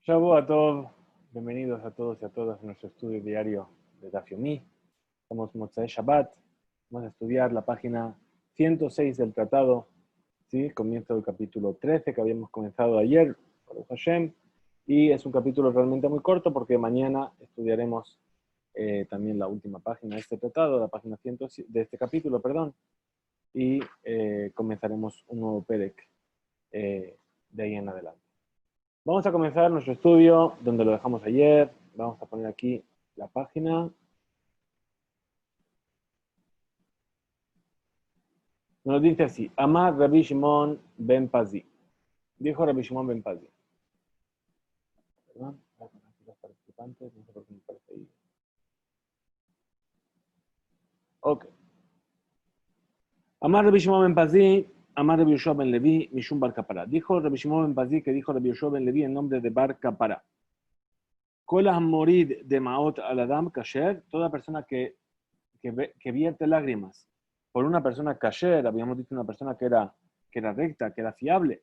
Shavua Tov, bienvenidos a todos y a todas a nuestro estudio diario de Daf Yomi. Estamos Motzei Shabbat, vamos a estudiar la página 106 del tratado, ¿sí? Comienzo del capítulo 13 que habíamos comenzado ayer, Baruch Hashem, y es un capítulo realmente muy corto porque mañana estudiaremos también la última página de este tratado, la página 100 de este capítulo, perdón, y comenzaremos un nuevo Perek de ahí en adelante. Vamos a comenzar nuestro estudio donde lo dejamos ayer. Vamos a poner aquí la página. Nos dice así: Amar Rabbi Shimon ben Pazi. Dijo Rabbi Shimon ben Pazi. Perdón, voy a poner aquí los participantes. No sé por qué me parece ahí. Ok. Amar Rabbi Shimon ben Pazi. Amar Rabbi Yoshua ben Levi. Mishum Bar Kapara. Dijo Rabbi Shimon ben Pazi que dijo Rabbi Yoshua ben Levi en nombre de Bar Kapara. Kolah morid de Maot al Adam Kasher. Toda persona que vierte lágrimas por una persona kasher, habíamos dicho una persona que era recta, que era fiable.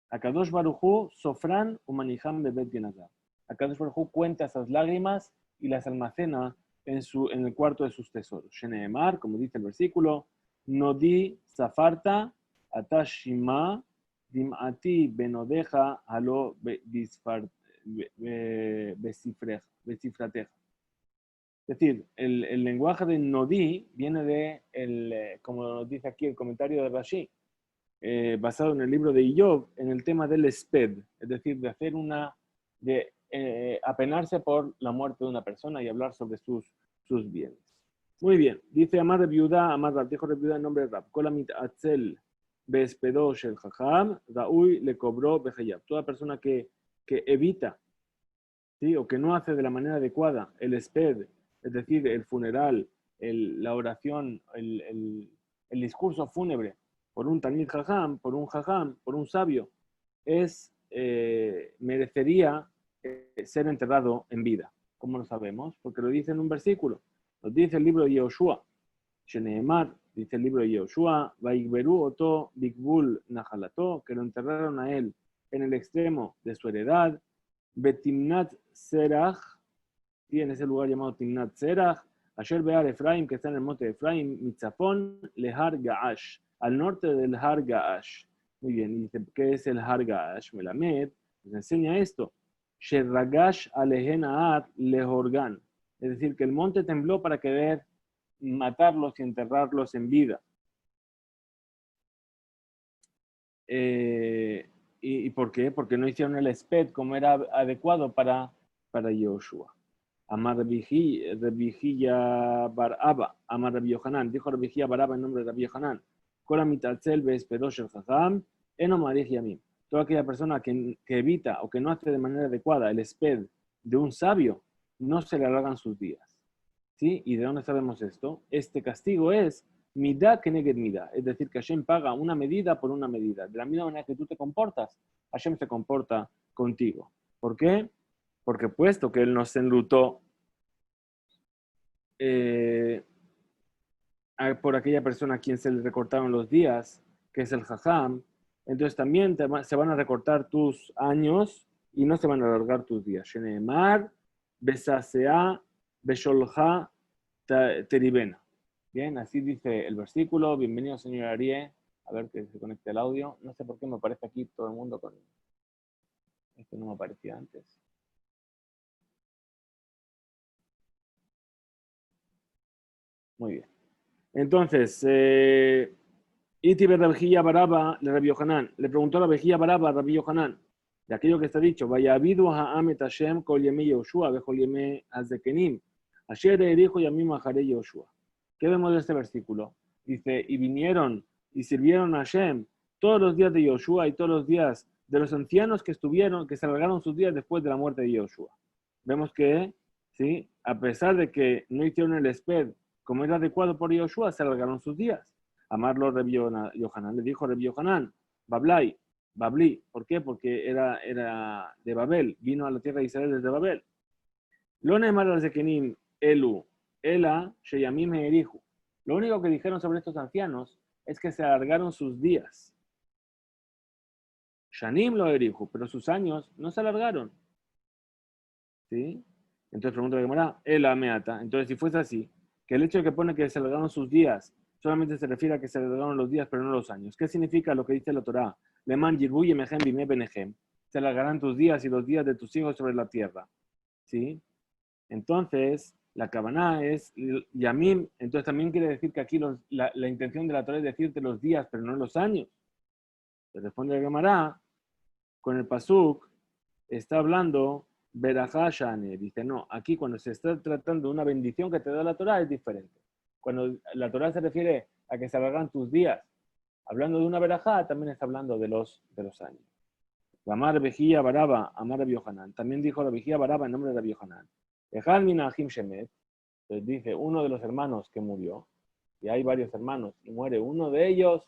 Akadosh Baruj Hu, Sofran Umaniham Bebet Yenazar. Akadosh Baruj Hu cuenta esas lágrimas y las almacena en el cuarto de sus tesoros. Sheneemar, como dice el versículo, Nodi Safarta Atashima Dimati Benodeja Halo Besifrateja. Es decir, el lenguaje de Nodi viene como nos dice aquí el comentario de Rashi, basado en el libro de Iov, en el tema del esped, es decir, de hacer apenarse por la muerte de una persona y hablar sobre sus bienes. Muy bien, dice Amar de Viuda, Amar Rab, dijo de Viuda en nombre de Rab, Kolamit Atzel Bespedo Shel Jajam, Raúl le cobró Bejayab. Toda persona que evita, ¿sí? O que no hace de la manera adecuada el esped, es decir, el funeral, la oración, el discurso fúnebre por un Talmid Jajam, por un sabio, merecería ser enterrado en vida. ¿Cómo lo sabemos? Porque lo dice en un versículo. Nos dice el libro de Yehoshua. Sheneemar, dice el libro de Yehoshua, Vaigberu Oto Bigbul Nahalato, que lo enterraron a él en el extremo de su heredad, Betimnat Serach, y en ese lugar llamado Timnat Serach, Asher Bear Efraim, que está en el monte de Efraim, Mitzafón, Lehar Gaash, al norte del Har Gaash. Muy bien, y dice, ¿qué es el Har Gaash? Melamed nos enseña esto. Sherragash Alehenaat Lehorgan. Es decir, que el monte tembló para querer matarlos y enterrarlos en vida. ¿Y por qué? Porque no hicieron el esped como era adecuado para Yehoshua. Amar Rabijía Bar Abba, Amar Rabbi Yohanan, dijo Rabijía Bar Abba en nombre de Rabbi Yohanan, Kola mitatzel beespedosh el jajam, eno marij yamim. Toda aquella persona que evita o que no hace de manera adecuada el esped de un sabio, no se le alargan sus días. ¿Sí? ¿Y de dónde sabemos esto? Este castigo es midá keneged midá, es decir, que Hashem paga una medida por una medida. De la misma manera que tú te comportas, Hashem se comporta contigo. ¿Por qué? Porque puesto que Él nos enlutó por aquella persona a quien se le recortaron los días, que es el jajam, entonces también se van a recortar tus años y no se van a alargar tus días. Sheneemar, besasea, besholja, teribena. Bien, así dice el versículo. Bienvenido, señor Arié. A ver que se conecte el audio. No sé por qué me aparece aquí todo el mundo con... Esto no me aparecía antes. Muy bien. Entonces, Iti Rabijía Baraba le Rabbi Yohanan. Le preguntó a Rabijía Baraba a Rabbi Yohanan de aquello que está dicho. Vaya habido a Amet Hashem kol yeme Yoshua vejol yeme azekenim. Asher erijo yamim ajare Yoshua. ¿Qué vemos de este versículo? Dice, y vinieron y sirvieron a Hashem todos los días de Yoshua y todos los días de los ancianos que estuvieron, que se alargaron sus días después de la muerte de Yoshua. Vemos que, ¿sí? A pesar de que no hicieron el esped como era adecuado por Yoshua, se alargaron sus días. Amarlo Rabbi Yohanan. Le dijo Rabbi Yohanan, Babli. ¿Por qué? Porque era de Babel. Vino a la tierra de Israel desde Babel. Lo neemar al zekenim elu, ela sheyamim erihu. Lo único que dijeron sobre estos ancianos es que se alargaron sus días. Shanim lo erihu, pero sus años no se alargaron. ¿Sí? Entonces pregunta la Gemara, el ameata. Entonces, si fuese así, que el hecho de que pone que se alargaron sus días, solamente se refiere a que se alargaron los días, pero no los años. ¿Qué significa lo que dice la Torá? Leman yirbu yemehem bime benehem. Se alargarán tus días y los días de tus hijos sobre la tierra. ¿Sí? Entonces, la Kavaná es Yamim, entonces también quiere decir que aquí la intención de la Torá es decirte los días, pero no los años. Se responde la Gemara, con el Pasuk, está hablando Berajá Shane. Dice, no, aquí cuando se está tratando de una bendición que te da la Torá es diferente. Cuando la Torá se refiere a que se alargan tus días, hablando de una Berajá, también está hablando de los años. Amar Vejía Baraba, Amar Rabbi Yohanan. También dijo la Vejía Baraba en nombre de Rabbi Yohanan. Ejal Mina Ahim Shemet. Entonces dice, uno de los hermanos que murió, y hay varios hermanos, y muere uno de ellos,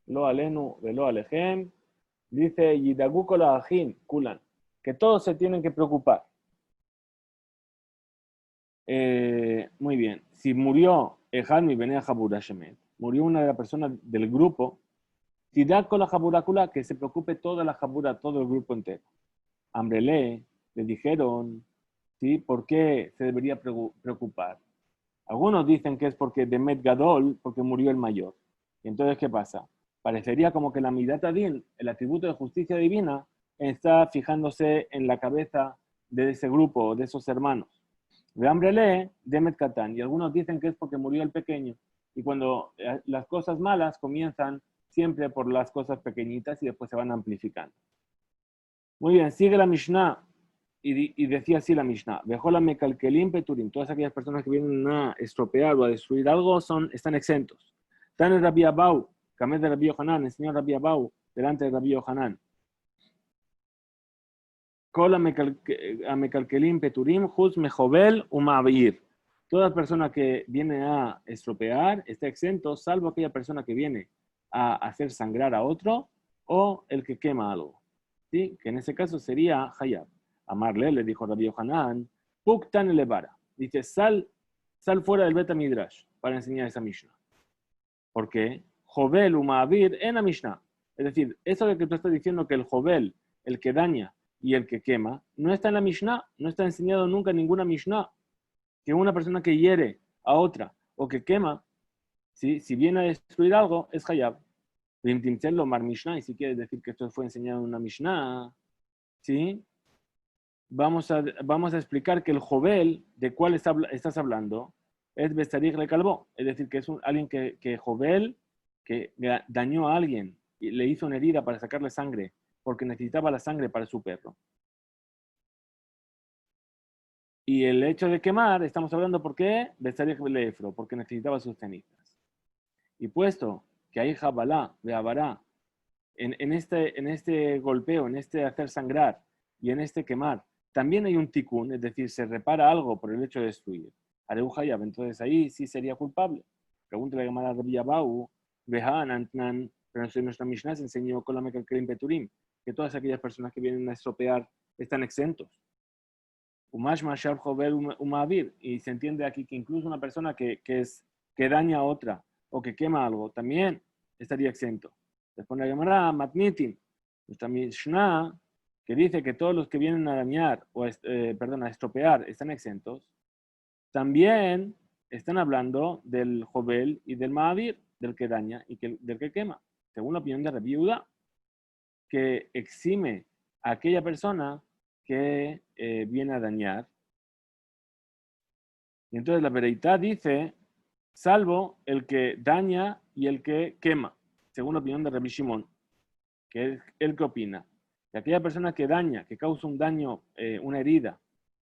Lo Alenu, Velo Alejem, dice, Yidagu Kola Ahim, Kulan, que todos se tienen que preocupar. Muy bien, si murió Ejal Mi Benea Jabura Shemet, murió una de las personas del grupo, Yidagu Kola Jabura Kula, que se preocupe toda la Jabura, todo el grupo entero. Ambrele, le dijeron, ¿sí? ¿Por qué se debería preocupar? Algunos dicen que es porque Demet Gadol, porque murió el mayor. Y entonces, ¿qué pasa? Parecería como que la Midat Adin, el atributo de justicia divina, está fijándose en la cabeza de ese grupo, de esos hermanos. Veambrele, Demet Katan. Y algunos dicen que es porque murió el pequeño. Y cuando las cosas malas comienzan siempre por las cosas pequeñitas y después se van amplificando. Muy bien, sigue la Mishnah y decía así la Mishnah, Vejola Mekalkelim Peturim, todas aquellas personas que vienen a estropear o a destruir algo están exentos. Tan el Rabbi Abau, Kamed de Rabbi Yohanan, enseñó Rabbi Abau delante de Rabbi Yohanan. Kola Mekalkelim Peturim, Juz Mejovel Umavir. Toda persona que viene a estropear está exento, salvo aquella persona que viene a hacer sangrar a otro o el que quema algo. ¿Sí? Que en ese caso sería Hayab. Amarle le dijo Rabbi Yohanan, Puktan elevara. Dice, sal fuera del Beta Midrash para enseñar esa Mishnah. ¿Por qué? Jovel Umavir en la Mishnah. Es decir, eso de que tú estás diciendo que el Jovel, el que daña y el que quema, no está en la Mishnah, no está enseñado nunca en ninguna Mishnah. Que una persona que hiere a otra o que quema, ¿sí? Si viene a destruir algo, es Hayab. Lo mar Mishnah, y si quieres decir que esto fue enseñado en una Mishnah, ¿sí? Vamos a explicar que el Jovel, de cuál estás hablando, es Bestarig le Calvó. Es decir, que es alguien que Jovel, que dañó a alguien y le hizo una herida para sacarle sangre, porque necesitaba la sangre para su perro. Y el hecho de quemar, estamos hablando por qué, Bestarig le Efro, porque necesitaba sus cenizas. Y puesto que hay Jabalá, Beabará, en este golpeo, en este hacer sangrar y en este quemar, también hay un tikkun, es decir, se repara algo por el hecho de destruir. Areu Hayab, entonces ahí sí sería culpable. Pregúntale a Gemara Rabbi Abau, Behan, Antnan, pero en nuestra Mishnah se enseñó con la Mekalkelim Peturim, que todas aquellas personas que vienen a estropear están exentos. Umash Mashar Jovel Umavir, y se entiende aquí que incluso una persona que daña a otra o que quema algo, también estaría exento. Después la llamará Matnitin, nuestra Mishnah, que dice que todos los que vienen a dañar, a estropear, están exentos, también están hablando del Jovel y del Mahavir, del que daña y del que quema, según la opinión de Rabbi Yehuda, que exime a aquella persona que viene a dañar. Y entonces la vereitá dice, salvo el que daña y el que quema, según la opinión de Rabbi Shimon, que es el que opina. Y aquella persona que daña, que causa un daño, una herida,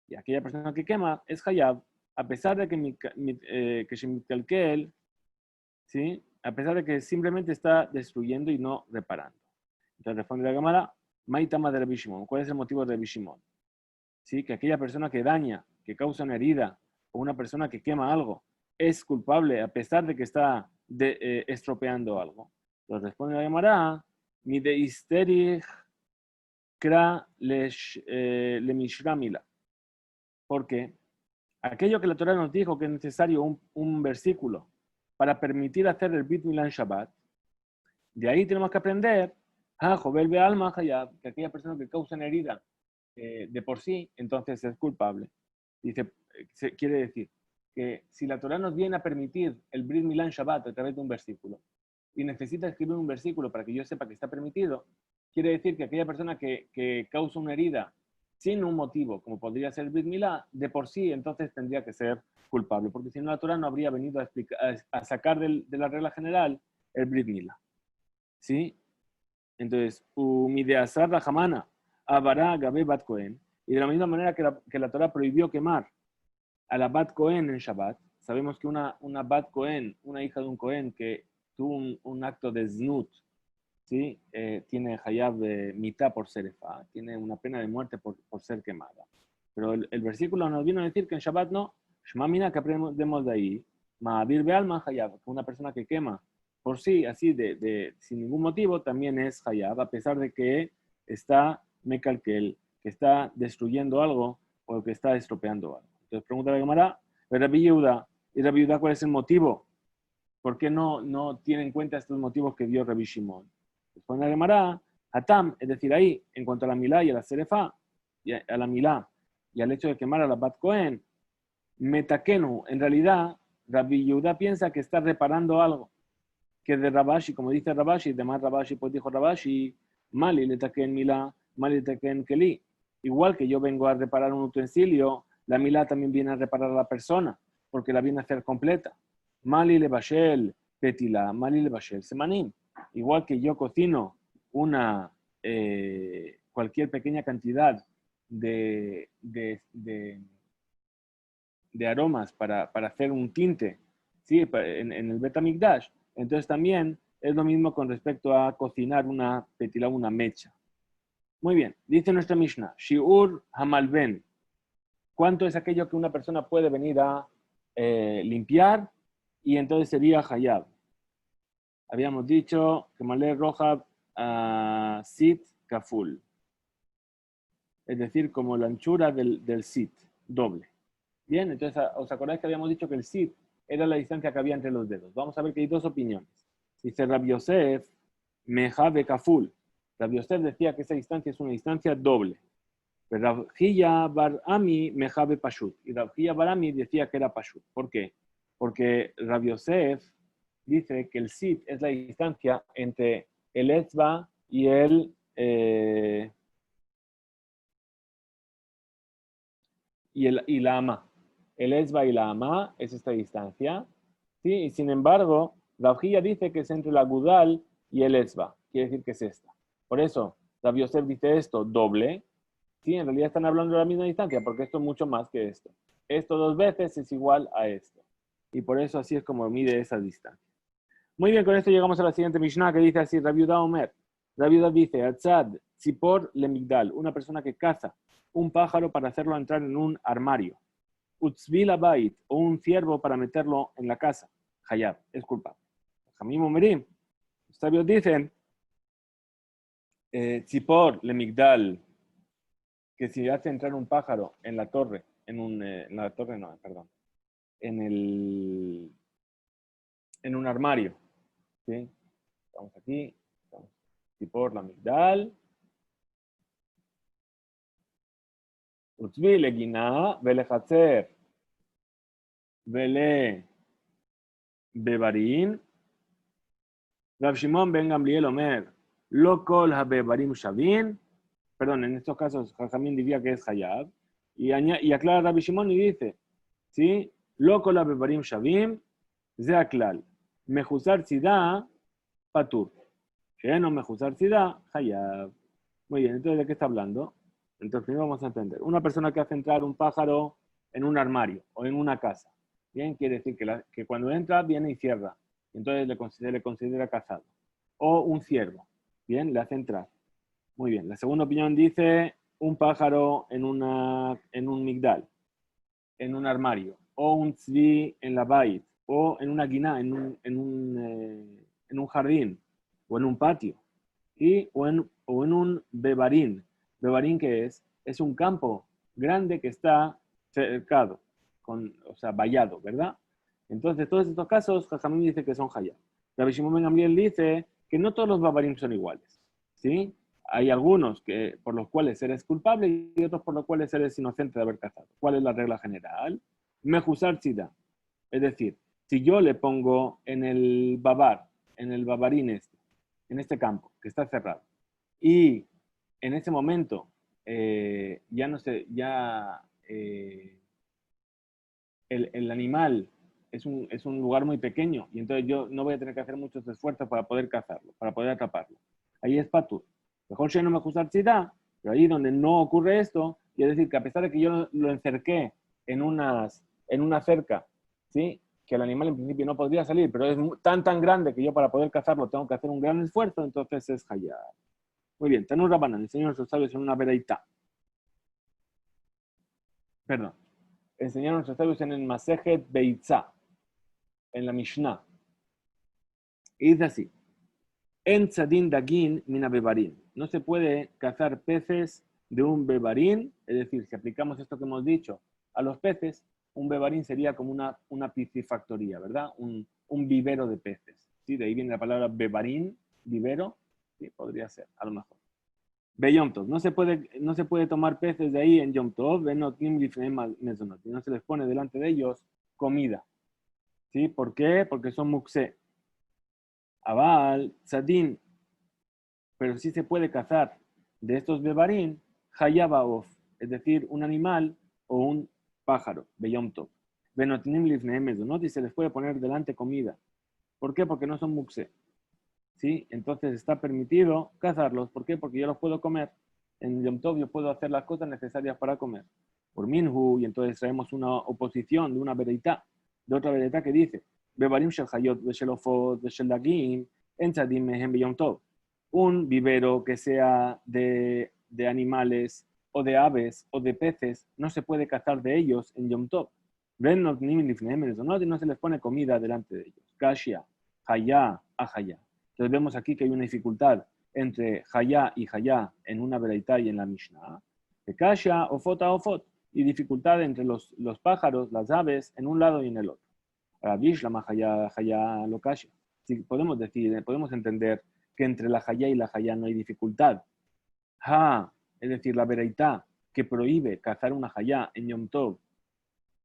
y aquella persona que quema, es Hayab, a pesar de que Shemikalkel, ¿sí? A pesar de que simplemente está destruyendo y no reparando. Entonces responde la Gemara, Maitama de Rabbi Shimon. ¿Cuál es el motivo de Rabbi Shimon? ¿Sí? Que aquella persona que daña, que causa una herida, o una persona que quema algo, es culpable a pesar de que está estropeando algo. Entonces responde la Gemara, mi de histerich kra le mishramila. Porque aquello que la Torah nos dijo que es necesario un versículo para permitir hacer el Brit Milan Shabbat, de ahí tenemos que aprender, Jovel be alma hayab, que aquella persona que causa una herida de por sí, entonces es culpable. Dice, quiere decir que si la Torah nos viene a permitir el Brit Milá en Shabbat a través de un versículo, y necesita escribir un versículo para que yo sepa que está permitido, quiere decir que aquella persona que causa una herida sin un motivo, como podría ser el Brit Milá, de por sí entonces tendría que ser culpable, porque si no la Torah no habría venido a sacar de la regla general el Brit Milá. ¿Sí? Entonces, Umideasar Rahamana, Abará Gabe Bat Cohen, y de la misma manera que la Torah prohibió quemar a la Bat Cohen en Shabbat, sabemos que una Bat Cohen, una hija de un Cohen que tuvo un acto de znut, ¿sí? Tiene hayab de mitad por serefa, tiene una pena de muerte por ser quemada. Pero el versículo nos vino a decir que en Shabbat no, Shema Mina, que aprendemos de ahí, Ma'abir Be'alma hayab, que una persona que quema por sí, así, sin ningún motivo, también es hayab, a pesar de que está mekalkel, que está destruyendo algo o que está estropeando algo. Entonces pregunta la Gemara, Rabbi Yehuda, ¿y Rabbi Yehuda cuál es el motivo? ¿Por qué no tiene en cuenta estos motivos que dio Rabbi Shimon? Responde la Gemara, Hatam, es decir, ahí, en cuanto a la milá y a la serefa, y a la milá y al hecho de quemar a la Bat Cohen, metakenu, en realidad, Rabbi Yehuda piensa que está reparando algo, que de Rabashi, como dice Rabashi, de más Rabashi, pues dijo Rabashi, mali le taken milá, mali le taken keli. Igual que yo vengo a reparar un utensilio, la milá también viene a reparar a la persona, porque la viene a hacer completa. Mali le bashel petila, mali le bashel semanim. Igual que yo cocino cualquier pequeña cantidad de aromas para hacer un tinte, ¿sí? En el Betamikdash, entonces también es lo mismo con respecto a cocinar una petila, una mecha. Muy bien, dice nuestra Mishnah, Shiur Hamalben, ¿cuánto es aquello que una persona puede venir a limpiar? Y entonces sería Hayab. Habíamos dicho que Malé Roja Sit Kaful, es decir, como la anchura del Sit, doble. Bien, entonces, ¿os acordáis que habíamos dicho que el Sit era la distancia que había entre los dedos? Vamos a ver que hay dos opiniones. Dice Rabbi Yosef, Mejabe Kaful. Rabbi Yosef decía que esa distancia es una distancia doble. Pero Rabhia Bar Ami Mejabe Pashut. Y Rabhia Bar Ami decía que era Pashut. ¿Por qué? Porque Rabbi Yosef dice que el Sit es la distancia entre el Etzba y la Ama. El Esba y la Ama es esta distancia, ¿sí? Y sin embargo, Rabhia dice que es entre la Gudal y el Esba, quiere decir que es esta. Por eso, Rabbi Yosef dice esto doble, ¿sí? En realidad están hablando de la misma distancia, porque esto es mucho más que esto. Esto 2 veces es igual a esto. Y por eso así es como mide esa distancia. Muy bien, con esto llegamos a la siguiente Mishnah que dice así, Rabbi Yehuda Omer. Rabbi Yehuda dice, Atzad, Tzipor Lemigdal, una persona que caza un pájaro para hacerlo entrar en un armario. Utzvila Bait, o un ciervo para meterlo en la casa. Hayab, es culpable. Jamim Omerim, los sabios dicen, Tzipor Lemigdal, que si hace entrar un pájaro en la torre, en un armario. ¿Sí? Estamos aquí, Tzipor Lemigdal. Utzvi Legina, Velechatzer, Vele Bebarín. Rav Shimon ben Gamliel Omer, Lo kol habebarim shavin. Perdón, en estos casos, Jajamín diría que es Hayab. Y aclara Rabbi Shimon y dice, ¿sí? Lo kol habebarim shavim, ze aklal. Mejuzar sida, patur. No mejuzar sida, Hayab. Muy bien, entonces, ¿de qué está hablando? Entonces, primero vamos a entender. Una persona que hace entrar un pájaro en un armario o en una casa. Bien, quiere decir que cuando entra, viene y cierra. Entonces se le considera cazado. O un ciervo. Bien, le hace entrar. Muy bien. La segunda opinión dice un pájaro en un migdal, en un armario. O un tzvi en la bait. O en una guiná, en un jardín. O en un patio. O en un bebarín. Bebarín, ¿qué es? Es un campo grande que está cercado, o sea, vallado, ¿verdad? Entonces, todos estos casos, Jajamín dice que son hayab. Rabbi Shimon ben Gamliel dice que no todos los bebarín son iguales, ¿sí? hay algunos por los cuales eres culpable y otros por los cuales eres inocente de haber cazado. ¿Cuál es la regla general? Mejusar sida. Es decir, si yo le pongo en el babar, en el babarín en este campo, que está cerrado, y en ese momento ya no sé, ya el animal es un lugar muy pequeño y entonces yo no voy a tener que hacer muchos esfuerzos para poder cazarlo, para poder atraparlo. Ahí es patur. Mejor si no me acusa archidad, pero ahí donde no ocurre esto, quiere decir que a pesar de que yo lo encerqué en una cerca, ¿sí? Que el animal en principio no podría salir, pero es tan grande que yo para poder cazarlo tengo que hacer un gran esfuerzo, entonces es hayar. Muy bien, Tanur Rabanan, enseñó a nuestros sabios en una veraita. Perdón. Enseñaron a nuestros sabios en el Masejet Beitzá, en la Mishnah. Y dice así: En tzadin dagin mina bebarín. No se puede cazar peces de un bebarín, es decir, si aplicamos esto que hemos dicho a los peces, un bebarín sería como una piscifactoría, ¿verdad? Un vivero de peces. ¿Sí? De ahí viene la palabra bebarín, vivero. Sí, podría ser, a lo mejor. Ve Yom Tov. No se puede tomar peces de ahí en Yom Tov, no se les pone delante de ellos comida. ¿Sí? ¿Por qué? Porque son muxé. Abal, tzadin, pero sí se puede cazar de estos bebarín, hayabaof, es decir, un animal o un pájaro, beyom tov. Benotinim lifnehem mezonot, y se les puede poner delante comida. ¿Por qué? Porque no son muxé. ¿Sí? Entonces está permitido cazarlos. ¿Por qué? Porque yo los puedo comer. En Yom Tov yo puedo hacer las cosas necesarias para comer. Por minhu, y entonces traemos una oposición de una vereitá, de otra vereitá que dice, bebarim shel hayot veshel ofot veshel dagim en tzadim mehem beyom tov. Un vivero que sea de animales o de aves o de peces, no se puede cazar de ellos en Yom Tov. Ven no se les pone comida delante de ellos. Kashia, hayá, ahayá. Entonces vemos aquí que hay una dificultad entre hayá y hayá en una veraitá y en la Mishnah. Kasha, ofot a ofot. Y dificultad entre los pájaros, las aves, en un lado y en el otro. Bishlama hayá, hayá, lo kasha. Si podemos decir, podemos entender que entre la hayá y la hayá no hay dificultad. Ha, es decir, la veraitá que prohíbe cazar una hayá en Yom Tov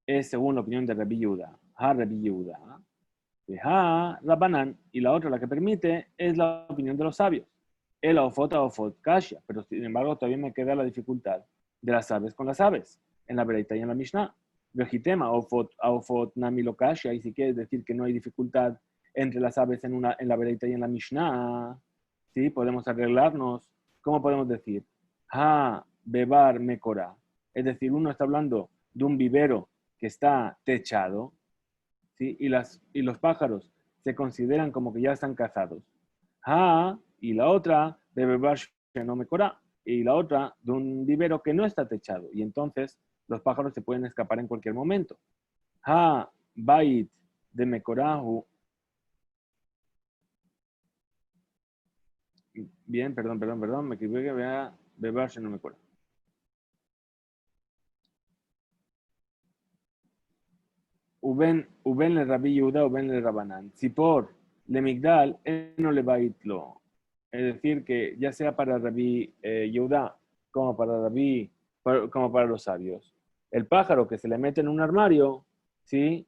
es según la opinión de Rabbi Yehuda. Ha, Rabbi Yehuda. Ha, Rabbanan. Y la otra, la que permite, es la opinión de los sabios. El ofot a ofot kasha. Pero sin embargo, todavía me queda la dificultad de las aves con las aves. En la Bereita y en la Mishnah. Vejitema, ofot a ofot nami lo kasha. Y si quieres decir que no hay dificultad entre las aves en la Bereita y en la Mishnah, ¿sí? Podemos arreglarnos. ¿Cómo podemos decir? Ha, bebar mekora. Es decir, uno está hablando de un vivero que está techado, ¿sí? Y los pájaros se consideran como que ya están cazados. Ah, y la otra de beber no me cora. Y la otra de un vivero que no está techado. Y entonces los pájaros se pueden escapar en cualquier momento. Ha, bait de mecorahu. Bien, perdón, me equivoqué. Vea, beber no me cora. Uben le Rabbi Yehuda, Uben le Rabanán. Si por le Migdal, no le va a lo. Es decir, que ya sea para Rabbi Yehuda como para como para los sabios. El pájaro que se le mete en un armario, ¿sí?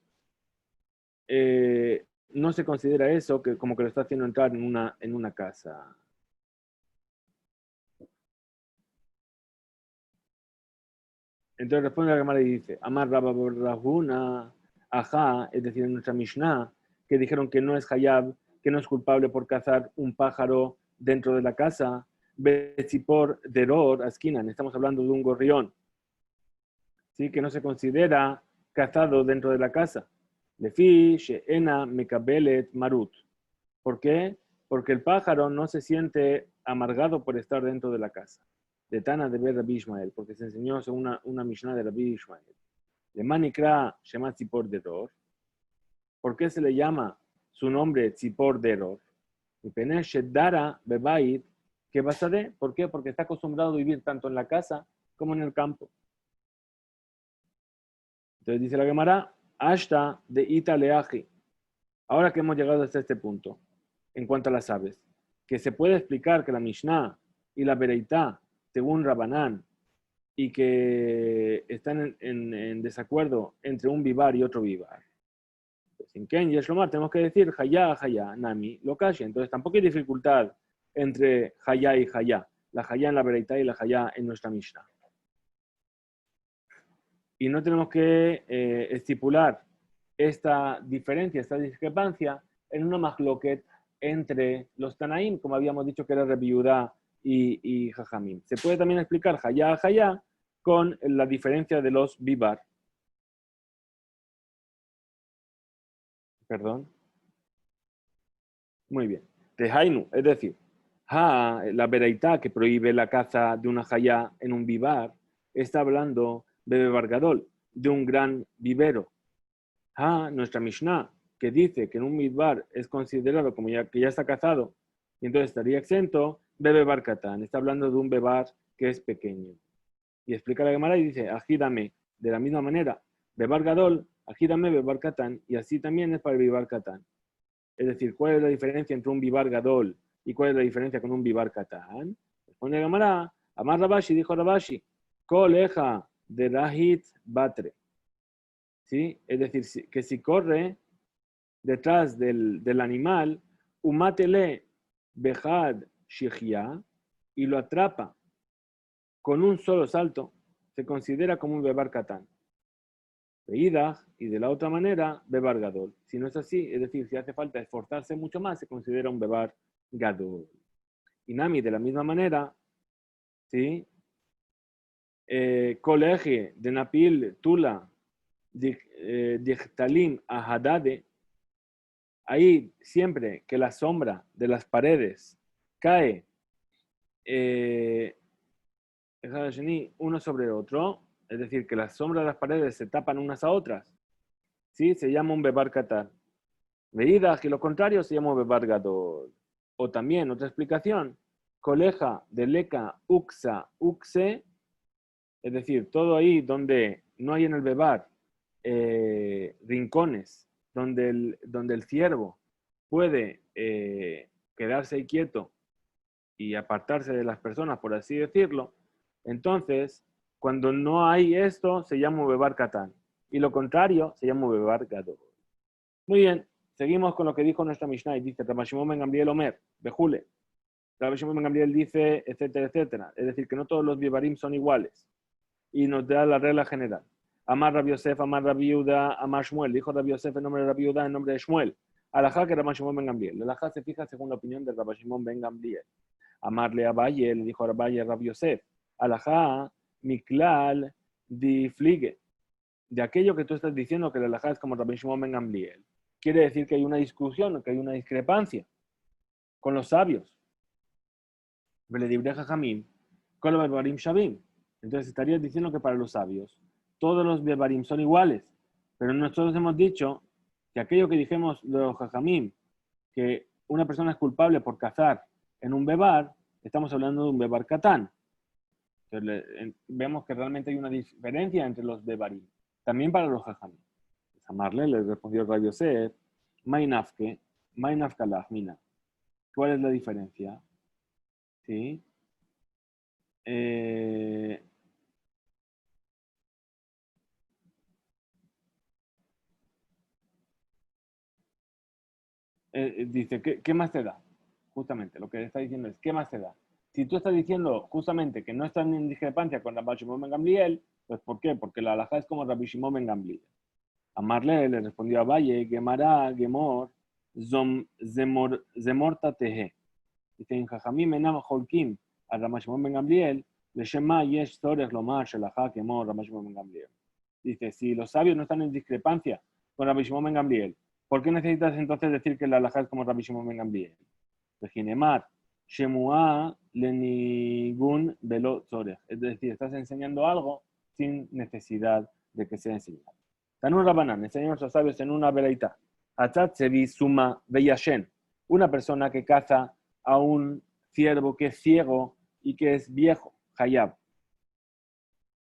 No se considera eso que como que lo está haciendo entrar en una casa. Entonces responde la Gemara y dice, Amar Rabba Rahuna, ajá, es decir, en nuestra Mishnah, que dijeron que no es hayab, que no es culpable por cazar un pájaro dentro de la casa, Betzipor Deror, Askinan, estamos hablando de un gorrión, ¿sí? Que no se considera cazado dentro de la casa. Lefi, Sheena, Mekabelet, Marut. ¿Por qué? Porque el pájaro no se siente amargado por estar dentro de la casa. De Tana de Rabbi Ishmael, porque se enseñó según una Mishnah de Rabbi Ishmael. Le manikra Shema Tzipor Deror. ¿Por qué se le llama su nombre Tzipor Deror? Y Penesh Shedara Bebait, que basade. ¿Por qué? Porque está acostumbrado a vivir tanto en la casa como en el campo. Entonces dice la Gemara, Ashta de Ita Leaji. Ahora que hemos llegado hasta este punto, en cuanto a las aves, que se puede explicar que la Mishnah y la bereitá, según Rabanán, y que están en desacuerdo entre un vivar y otro vivar. Sin Ken y Eshlomar tenemos que decir Hayá, Hayá, Nami, Lokashi. Entonces tampoco hay dificultad entre Hayá y Hayá. La Hayá en la Bereitá y la Hayá en nuestra Mishnah. Y no tenemos que estipular esta diferencia, esta discrepancia en una mahloket entre los Tanaim, como habíamos dicho que era Rabbi Yudá y Jajamim. Se puede también explicar Hayá, Hayá con la diferencia de los Bibar. Perdón. Muy bien. Tehainu, es decir, la Bereitá que prohíbe la caza de una jayá en un vivar, está hablando Bebe Bargadol, de un gran vivero. Nuestra Mishnah, que dice que en un vivar es considerado como que ya está cazado, y entonces estaría exento, Bebe Barcatán, está hablando de un bebar que es pequeño. Y explica la Gemara y dice, agídame, de la misma manera, Bebar Gadol, agídame Bebar Catán, y así también es para el Bebar Catán. Es decir, ¿cuál es la diferencia entre un Bibar Gadol y cuál es la diferencia con un Bibar Katán? Responde Gamara, Amar Rabashi, dijo Rabashi, Koleja de Rahit Batre. ¿Sí? Es decir, que si corre detrás del animal, Umatele Behad Shihya, y lo atrapa con un solo salto, se considera como un Bebar Katán. Veidaj, y de la otra manera, bebar gadol. Si no es así, es decir, si hace falta esforzarse mucho más, se considera un bebar gadol. Y Nami, de la misma manera, ¿sí? Colegio de Napil, Tula, Dichtalim, Ahadade, ahí siempre que la sombra de las paredes cae uno sobre otro, es decir, que las sombras de las paredes se tapan unas a otras, ¿sí? Se llama un bebar katar. Veídas, que lo contrario se llama bebar gadol. O también, otra explicación, coleja de leca uxa uxe, es decir, todo ahí donde no hay en el bebar rincones, donde el ciervo puede quedarse ahí quieto y apartarse de las personas, por así decirlo, entonces, cuando no hay esto, se llama bebar catán. Y lo contrario se llama bebar gadol. Muy bien, seguimos con lo que dijo nuestra Mishnah. Y dice, Rabbi Shimon ben Gamliel Omer, Bejule. Rabbi Shimon ben Gamliel dice, etcétera, etcétera. Es decir, que no todos los bibarim son iguales. Y nos da la regla general. Amar Rabbi Yosef, Amar Rabbi Yehuda, Amar Shmuel. Dijo Rabbi Yosef en nombre de Rabbi Yehuda, en nombre de Shmuel. Alajá que Rabbi Shimon ben Gamliel. La alajá se fija según la opinión de Rabbi Shimon ben Gamliel. Amarle a Valle, le dijo a Valle Rabbi Yosef. Alajá, miklal, di flige. De aquello que tú estás diciendo que la alajá es como Rabbi Shimon ben Gamliel. Quiere decir que hay una discusión, que hay una discrepancia con los sabios. Con los bebarim shavim. Entonces estarías diciendo que para los sabios todos los bebarim son iguales. Pero nosotros hemos dicho que aquello que dijimos los jajamim, que una persona es culpable por cazar en un bebar, estamos hablando de un bebar katán. Entonces, vemos que realmente hay una diferencia entre los bebarim. También para los jajamim. Amarle le respondió Rabbi Yosef, Mainafke, Mainafkalahmina. ¿Cuál es la diferencia? ¿Sí? Dice, ¿qué más te da? Justamente, lo que está diciendo es, ¿qué más te da? Si tú estás diciendo justamente que no están en discrepancia con Rabbi Shimon ben Gamliel, pues ¿por qué? Porque la halajá es como Rabbi Shimon ben Gamliel. Amarle le respondió a Valle, Gemara, Gemor, Zemor Tatehe. Dice, en Jajamim enam holkim a Rabbi Shimon ben Gamliel, Leshema yesh torech lomar shelachá kemor Rabbi Shimon ben Gamliel. Dice, si los sabios no están en discrepancia con Rabbi Shimon ben Gamliel, ¿por qué necesitas entonces decir que la halajá es como Rabbi Shimon ben Gamliel? Reginemar, Shemua lenigun velo tzorech. Es decir, estás enseñando algo sin necesidad de que sea enseñado. Tanur Rabanan, enseñan nuestros sabios en una veleita. Atzat sevi suma veyashen. Una persona que caza a un ciervo que es ciego y que es viejo, hayab.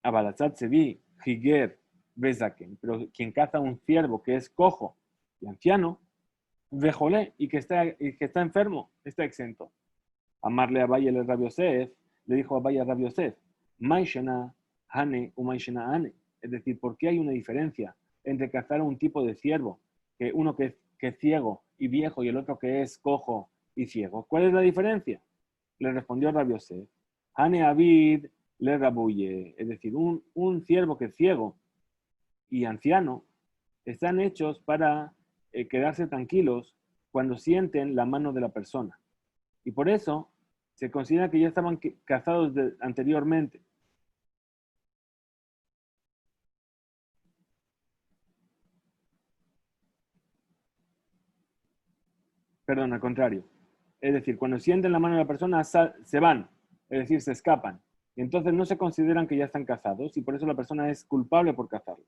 Abalatzat sevi higer bezaken. Pero quien caza a un ciervo que es cojo y anciano, vejolé y que está enfermo, está exento. Amarle a Valle el Rabbi Yosef, le dijo a Abaya Rabbi Yosef, Maishena Hane o Maishena Hane. Es decir, ¿por qué hay una diferencia entre cazar a un tipo de ciervo, que uno que es ciego y viejo y el otro que es cojo y ciego? ¿Cuál es la diferencia? Le respondió Rabbi Yosef, Hane Abid le Rabuye. Es decir, un ciervo que es ciego y anciano están hechos para quedarse tranquilos cuando sienten la mano de la persona. Y por eso se considera que ya estaban casados anteriormente. Perdón, al contrario. Es decir, cuando sienten la mano de la persona, se van, es decir, se escapan. Y entonces no se consideran que ya están casados y por eso la persona es culpable por cazarlo.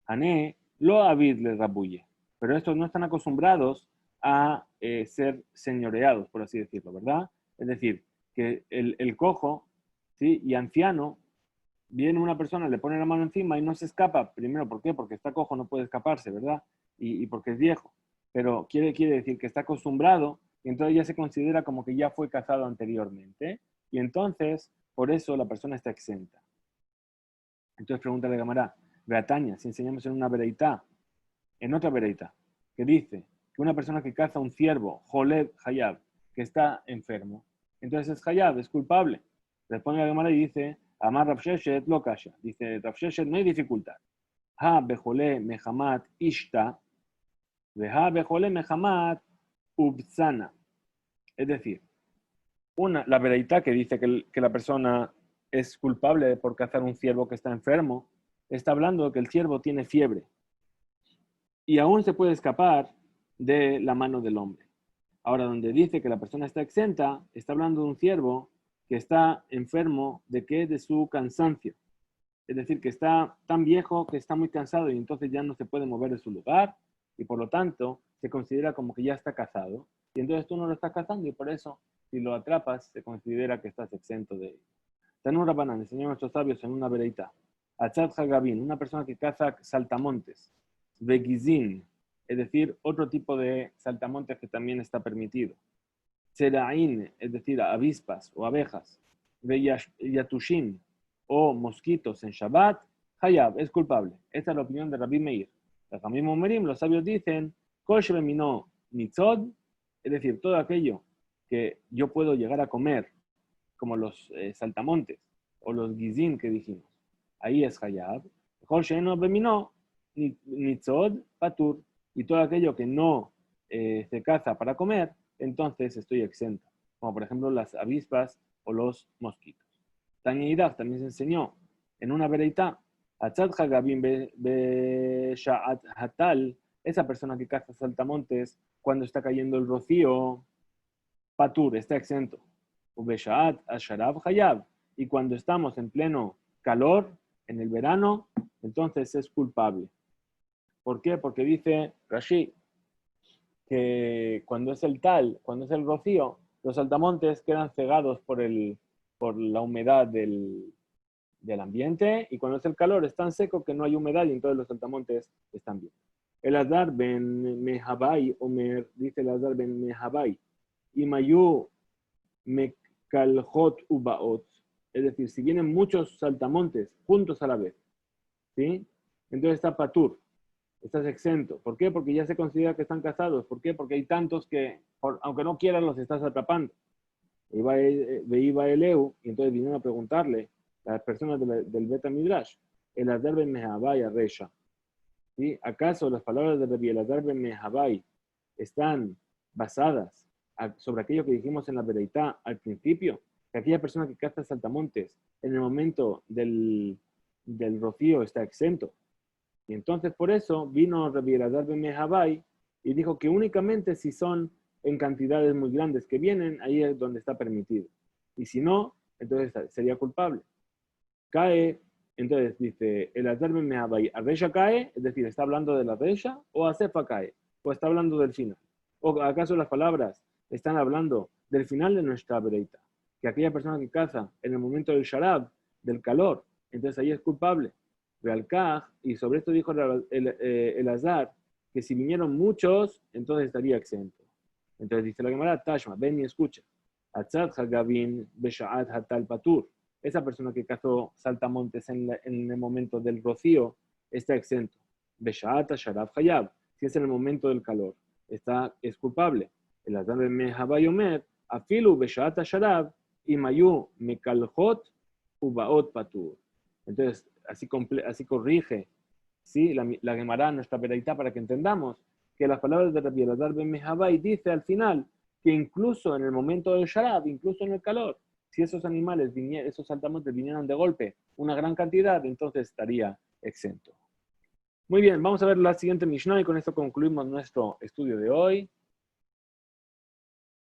Ané lo avid le rabuye. Pero estos no están acostumbrados a ser señoreados, por así decirlo, ¿verdad? Es decir, que el cojo, ¿sí? Y anciano, viene una persona, le pone la mano encima y no se escapa. Primero, ¿por qué? Porque está cojo, no puede escaparse, ¿verdad? Y porque es viejo. Pero quiere decir que está acostumbrado y entonces ya se considera como que ya fue casado anteriormente. Y entonces, por eso la persona está exenta. Entonces pregunta la Gamará, Beataña, si enseñamos en una vereitá, en otra vereitá, que dice que una persona que caza un ciervo, Joleb Hayab, que está enfermo, entonces es Hayab, es culpable. Responde la Gemara y dice, Amar Rafsheshet lo kasha. Dice, Rafsheshet no hay dificultad. Ha bejole mehamat ishta, veha bejole mehamat ubzana. Es decir, la vereitá que dice que la persona es culpable por cazar un ciervo que está enfermo, está hablando de que el ciervo tiene fiebre y aún se puede escapar de la mano del hombre. Ahora, donde dice que la persona está exenta, está hablando de un ciervo que está enfermo de qué? De su cansancio. Es decir, que está tan viejo que está muy cansado y entonces ya no se puede mover de su lugar y por lo tanto se considera como que ya está casado. Y entonces tú no lo estás cazando y por eso, si lo atrapas, se considera que estás exento de ello. Tanur Rabbanan enseñó a nuestros sabios en una vereita. Achad Hagabin, una persona que caza saltamontes. Begizin, es decir, otro tipo de saltamontes que también está permitido. Seraín, es decir, avispas o abejas. Yatushin, o mosquitos en Shabbat. Hayab, es culpable. Esta es la opinión de Rabbi Meir. Los sabios dicen, Kol Shemino Nitzod, es decir, todo aquello que yo puedo llegar a comer, como los saltamontes o los gizim que dijimos. Ahí es Hayab. Kol Shemino Bemino Nitzod Patur. Y todo aquello que no se caza para comer, entonces estoy exento. Como por ejemplo las avispas o los mosquitos. Tanya también se enseñó en una vereita, Atzad Hagabim Sha'at Hatal, esa persona que caza saltamontes cuando está cayendo el rocío, Patur, está exento. Ubeshaat Asharab Hayab, y cuando estamos en pleno calor, en el verano, entonces es culpable. ¿Por qué? Porque dice Rashi que cuando es el tal, cuando es el rocío, los saltamontes quedan cegados por la humedad del ambiente y cuando es el calor es tan seco que no hay humedad y entonces los saltamontes están bien. El Azar ben Mehabai, Omer, dice el Azar ben Mehabai, Imayu Mekaljot Ubaot, es decir, si vienen muchos saltamontes juntos a la vez, ¿sí? Entonces está Patur, estás exento. ¿Por qué? Porque ya se considera que están casados. ¿Por qué? Porque hay tantos que, aunque no quieran, los estás atrapando. Iba Eleu, y entonces vinieron a preguntarle a las personas del Beta Midrash, el Adar ben Mehabai a Resha. ¿Sí? ¿Acaso las palabras de Rabbi Elazar ben Mehabai están basadas sobre aquello que dijimos en la Bereitá al principio? Que aquella persona que caza saltamontes en el momento del rocío está exento. Y entonces por eso vino Rabbi Elazar ben Mehabai y dijo que únicamente si son en cantidades muy grandes que vienen, ahí es donde está permitido. Y si no, entonces sería culpable. Cae, entonces dice, Elazar ben Mehabai, ¿a Resha cae? Es decir, ¿está hablando de la Resha? ¿O a Sefa cae? ¿O está hablando del final? ¿O acaso las palabras están hablando del final de nuestra Bereita? Que aquella persona que caza en el momento del Sharab, del calor, entonces ahí es culpable. Realcaj, y sobre esto dijo Elazar, que si vinieron muchos, entonces estaría exento. Entonces dice la Gemara, Tashma, ven y escucha. Atzad Hagavin Besha'at Hatal Patur. Esa persona que cazó saltamontes en el momento del rocío está exento. Besha'at Sharab Hayab. Si es en el momento del calor, es culpable. El Adán de Mehabayomer, Afilu Besha'at Sharab, Imayu Mekalhot Ubaot Patur. Entonces, así corrige, ¿sí? La Gemara, nuestra veraita, para que entendamos que las palabras de Rabbi Elazar ben Mehabai dice al final que incluso en el momento del Sharab, incluso en el calor, si esos animales, esos saltamontes vinieran de golpe una gran cantidad, entonces estaría exento. Muy bien, vamos a ver la siguiente Mishnah y con esto concluimos nuestro estudio de hoy.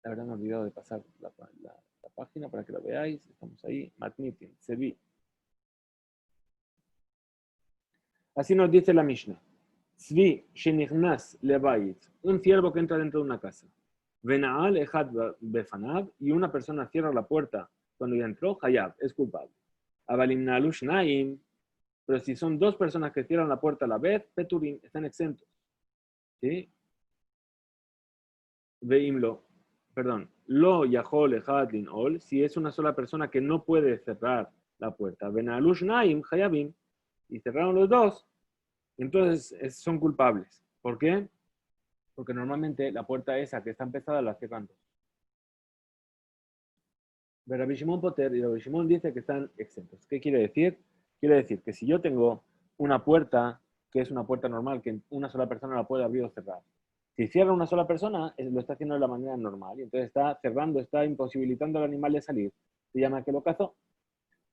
La verdad me he olvidado de pasar la página para que lo veáis. Estamos ahí. Matnitin, Sevi. Así nos dice la Mishnah. Tzvi shenichnas lebayit. Un ciervo que entra dentro de una casa. Venaal echad befanav. Y una persona cierra la puerta cuando ya entró. Hayab, es culpable. Avalim nalush naim. Pero si son dos personas que cierran la puerta a la vez, peturim, están exentos. ¿Sí? Veimlo. Perdón. Lo yahol echad linol. Si es una sola persona que no puede cerrar la puerta. Venalush naim hayabim. Y cerraron los dos. Entonces son culpables. ¿Por qué? Porque normalmente la puerta esa que está empezada la cierran dos. Rabbi Shimon Poter y Rabbi Shimon dice que están exentos. ¿Qué quiere decir? Quiere decir que si yo tengo una puerta que es una puerta normal, que una sola persona la puede abrir o cerrar, si cierra una sola persona, lo está haciendo de la manera normal y entonces está cerrando, está imposibilitando al animal de salir. Se llama que lo cazó.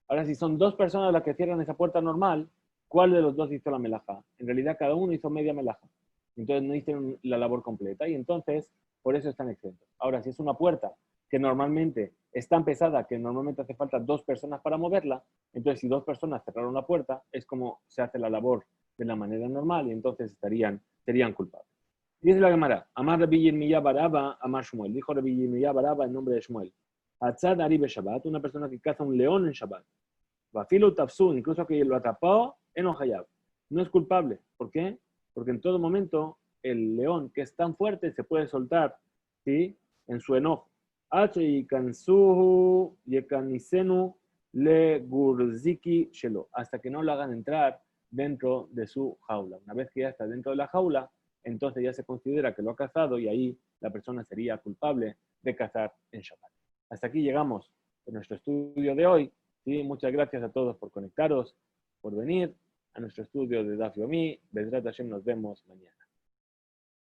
Ahora, si son dos personas las que cierran esa puerta normal, ¿cuál de los dos hizo la melaja? En realidad, cada uno hizo media melaja. Entonces, no hicieron la labor completa y entonces, por eso están exentos. Ahora, si es una puerta que normalmente es tan pesada que normalmente hace falta dos personas para moverla, entonces, si dos personas cerraron la puerta, es como se hace la labor de la manera normal y entonces serían culpables. Dice la Gemara, Amar Rabbi Yirmiyah Baraba, Amar Shmuel. Dijo Rabbi Yirmiyah Baraba en nombre de Shmuel. Atzad Ari Shabbat, una persona que caza un león en Shabbat. Bafilu Tafsu, incluso que lo atrapó en Hayab. No es culpable. ¿Por qué? Porque en todo momento el león, que es tan fuerte, se puede soltar, ¿sí? En su enojo. H y kansuhu yekanisenu le gurziki shelo. Hasta que no lo hagan entrar dentro de su jaula. Una vez que ya está dentro de la jaula, entonces ya se considera que lo ha cazado y ahí la persona sería culpable de cazar en Shabbat. Hasta aquí llegamos en nuestro estudio de hoy. ¿Sí? Muchas gracias a todos por conectaros, por venir a nuestro estudio de Daf Yomi. Bezrat Hashem, nos vemos mañana.